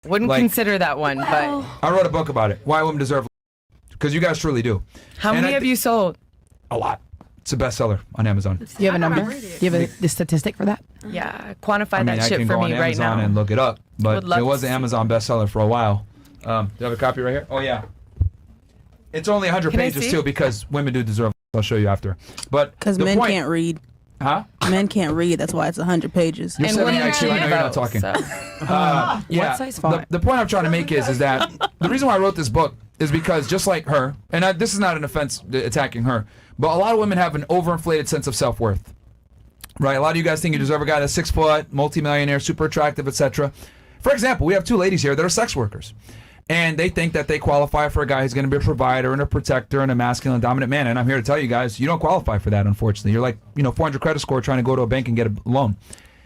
Wouldn't consider that one, but I wrote a book about it. Why women deserve, because you guys truly do. How many have you sold? A lot. It's a bestseller on Amazon. Do you have a number? Do you have the statistic for that? Yeah, quantify that I shit can for go me on right Amazon now. and look it up, but Would love it was to an see Amazon bestseller for a while. Do you have a copy right here? Oh yeah. It's only 100 Can I pages see? too, because women do deserve. I'll show you after. But Because the men point, can't read. Huh? Men can't read. That's why it's 100 pages. You're And 70 women IQ. I know you're not talking. So. Yeah. What size font? The point I'm trying to make is that the reason why I wrote this book is because just like her, and this is not an offense attacking her, but a lot of women have an overinflated sense of self-worth. Right? A lot of you guys think you deserve a guy that's 6 foot, multimillionaire, super attractive, etc. For example, we have 2 ladies here that are sex workers. And they think that they qualify for a guy who's going to be a provider and a protector and a masculine dominant man. And I'm here to tell you guys, you don't qualify for that, unfortunately. You're like, 400 credit score trying to go to a bank and get a loan.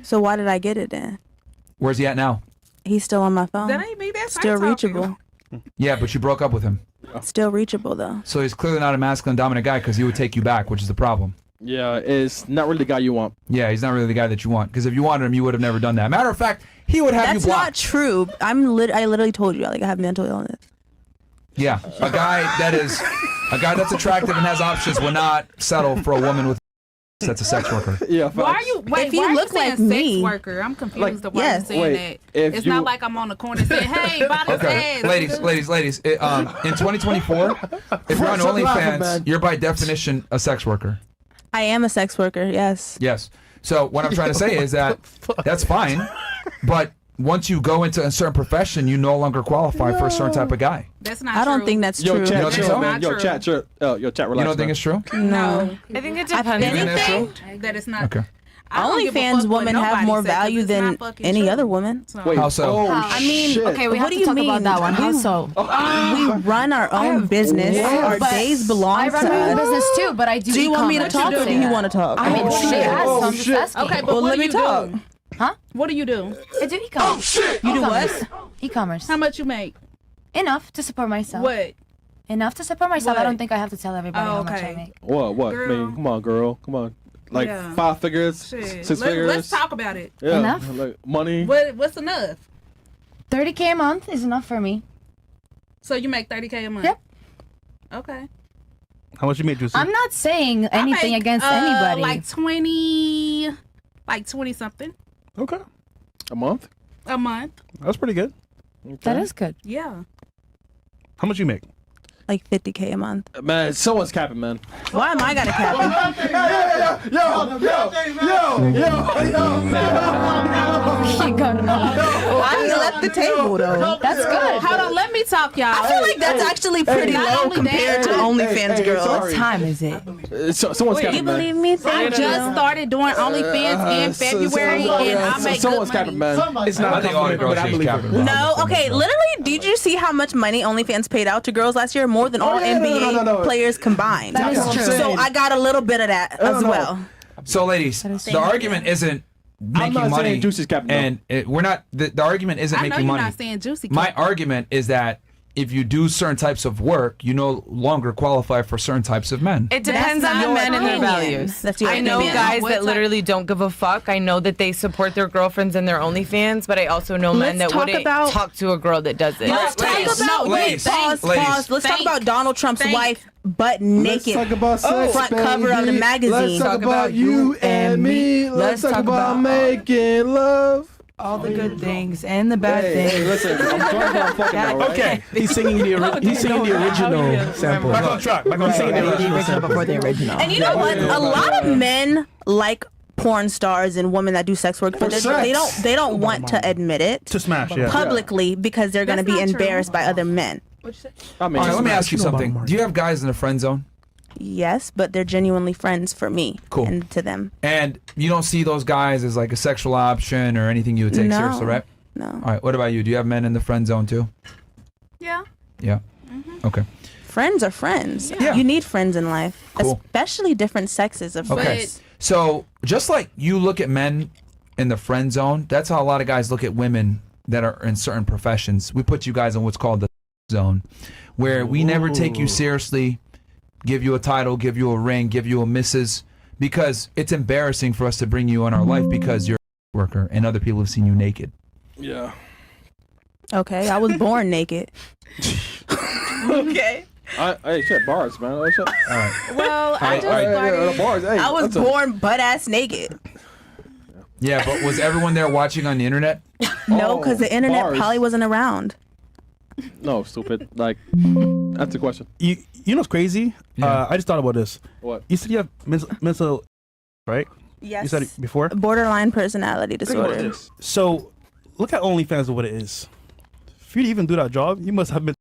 So why did I get it then? Where's he at now? He's still on my phone. That ain't me. That's Still reachable. Yeah, but you broke up with him. Still reachable though. So he's clearly not a masculine dominant guy because he would take you back, which is the problem. Yeah, it's not really the guy you want. Yeah, he's not really the guy that you want. Because if you wanted him, you would have never done that. Matter of fact, he would have That's you not blocked. true. I literally told you, like, I have mental illness. Yeah, a guy that's attractive and has options will not settle for a woman with that's a sex worker. Yeah. Why are you? Wait, If you why are look saying like sex me- worker? I'm confused. Like, of why yes. you saying Wait, that. if It's you- not like I'm on the corner saying, "Hey, buy this Okay, ass." ladies. In 2024, if you're on OnlyFans, you're by definition a sex worker. I am a sex worker, yes. Yes. So what I'm trying to say is that that's fine, but once you go into a certain profession, you no longer qualify for a certain type of guy. That's not. I don't true. think that's Yo, true. chat, don't think chill, so? man. Not Yo, true. chat, chill. Yo, chat, relax. You don't think man. it's true? No. I think it I depends. You think that's true? That it's not. Okay. I don't give a fuck OnlyFans what women have nobody more says, 'cause value it's than not fucking any true. other woman. So- Wait, How so? Oh, I mean, shit. Okay, we What have do to you talk mean? about that one. How We- so? We run our own business. Our but days belong I to run my own us. business too, but I do. Do you want me to e-commerce. talk or do you want to talk? I mean, she has, so I'm just asking. Okay, but Well, what let do me you talk. do? Huh? What do you do? I do e-commerce. You do what? E-commerce. How much you make? Enough to support myself. What? Enough to support myself. I What? don't think I have to tell everybody Oh, how much I okay. make. What? Girl. I mean, come on, girl. Come on. Like Yeah. 5 figures, Shit. 6 figures. Let's talk about it. Yeah, Enough? like money. What's enough? 30K a month is enough for me. So you make 30K a month? Yep. Okay. How much you made, Juicy? I'm not saying anything I make, against anybody. Like 20 something Okay. A month? a month. That's pretty good. Okay. That is good. Yeah. How much you make? Like 50K a month. Man, someone's capping, man. Why am I gotta cap it? I left the table though. That's good. Hold on, let me talk, y'all. I feel like that's actually pretty Not low only compared to that- OnlyFans girls. sorry. What time is it? Someone's You capping, man. believe me? I Thank just you. started doing OnlyFans in February, and I make Someone's good capping, money. man. It's not I think all the girls but I she's believe her. capping. No, okay. Literally, did you see how much money OnlyFans paid out to girls last year? More than all yeah, NBA no. players combined. That is true. So I got a little bit of that as no. well. So, ladies, the argument isn't making not money, saying Juicy's capping, no. and we're not. The argument isn't I know making you're money. not saying juicy. My argument is that if you do certain types of work, you no longer qualify for certain types of men. It depends That's on the not men and their opinion. values. That's your I know opinion. guys What that type- literally don't give a fuck. I know that they support their girlfriends and their OnlyFans, but I also know men Let's that talk wouldn't about- talk to a girl that does it. Let's talk Ladies, about ladies, pause. ladies. Let's talk Think. about Donald Trump's Think. wife butt naked. Let's talk about sex, front cover of the baby. magazine. Let's talk about you and me. Let's talk about making love. All the good things and the bad Hey, listen, I'm talking about fucking now, right? Okay, he's singing the original sample. Back on track. Back on He's singing track. the original sample. before the original. And you know what? A lot of men like porn stars and women that do sex work, but they don't want to admit it To smash, yeah. publicly because they're going to That's be not true. embarrassed by other men. I mean, All right, let me just- ask you You know about something. Mark. Do you have guys in the friend zone? Yes, but they're genuinely friends for me Cool. and to them. And you don't see those guys as like a sexual option or anything you would take No. seriously, right? No. All right. What about you? Do you have men in the friend zone too? Yeah. Yeah. Okay. Friends are friends. Yeah. You need friends in life, Cool. especially different sexes of Okay. friends. So just like you look at men in the friend zone, that's how a lot of guys look at women that are in certain professions. We put you guys in what's called the zone, where we never take you seriously, give you a title, give you a ring, give you a missus, because it's embarrassing for us to bring you in our life because you're a worker and other people have seen you naked. Yeah. Okay, I was born naked. Okay. Hey, shit, bars, man. Hey, shit. All right. Well, I just started. Bars. Hey, I was that's a- born butt ass naked. Yeah, but was everyone there watching on the internet? No, because the internet bars. probably wasn't around. No, stupid. Like, that's the question. You know what's crazy? Yeah. I just thought about this. What? You said you have mental, right? Yes. You said it before. Borderline personality disorder. So look at OnlyFans and what it is. For you to even do that job, you must have been,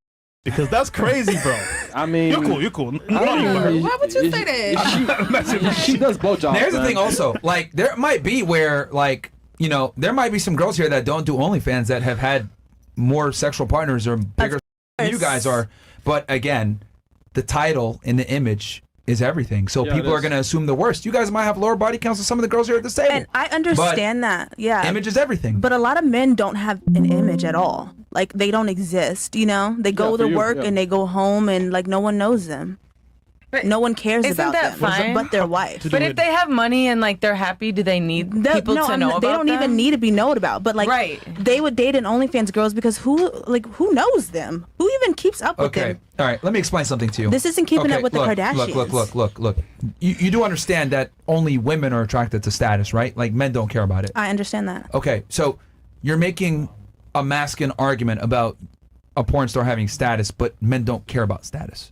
because that's crazy, bro. I mean, You're cool. Why would you say that? She does blowjobs. There's the man. thing also, like there might be where like, you know, there might be some girls here that don't do OnlyFans that have had more sexual partners or bigger than you guys are. But again, the title and the image is everything. So Yeah, people it are is. going to assume the worst. You guys might have lower body counts than some of the girls here at this table. And I understand that. Yeah. Image is everything. But a lot of men don't have an image at all. Like they don't exist, you know? They go for to you, work yeah. and they go home and like no one knows them. But No one cares isn't about that them fine? but their wife. But if they have money and like they're happy, do they need people to know about they don't them? even need to be known about. But like Right. they would date an OnlyFans girls because who knows them? Who even keeps up with Okay. them? All right. Let me explain something to you. This isn't keeping Okay, up with look, the Kardashians. Look. You do understand that only women are attracted to status, right? Like men don't care about it. I understand that. Okay. So you're making a masculine argument about a porn star having status, but men don't care about status.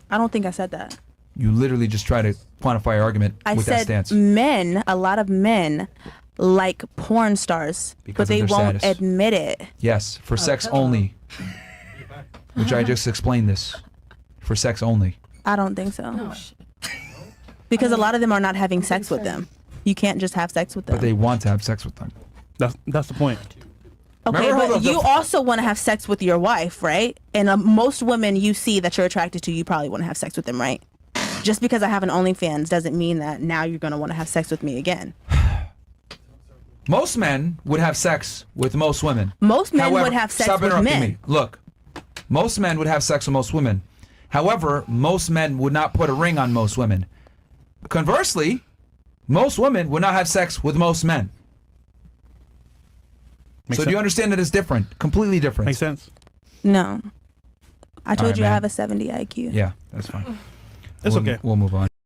I don't think I said that. You literally just try to quantify your argument I with that said stance. a lot of men like porn stars, Because but of they their won't status. admit it. Yes, for sex only. Which I just explained this. For sex only. I don't think so. Because a lot of them are not having sex with them. You can't just have sex with them. But they want to have sex with them. That's the point. Okay, Remember how but the- you also want to have sex with your wife, right? And most women you see that you're attracted to, you probably want to have sex with them, right? Just because I have an OnlyFans doesn't mean that now you're going to want to have sex with me again. Most men would have sex with most women. Most men However, would have sex stop with interrupting men. me. Look, most men would have sex with most women. However, most men would not put a ring on most women. Conversely, most women would not have sex with most men. Makes So do you sense. understand that it's different? Completely different. Makes sense. No. I told right, you I man. have a 70 IQ. Yeah, that's fine. It's We'll- okay. We'll move on.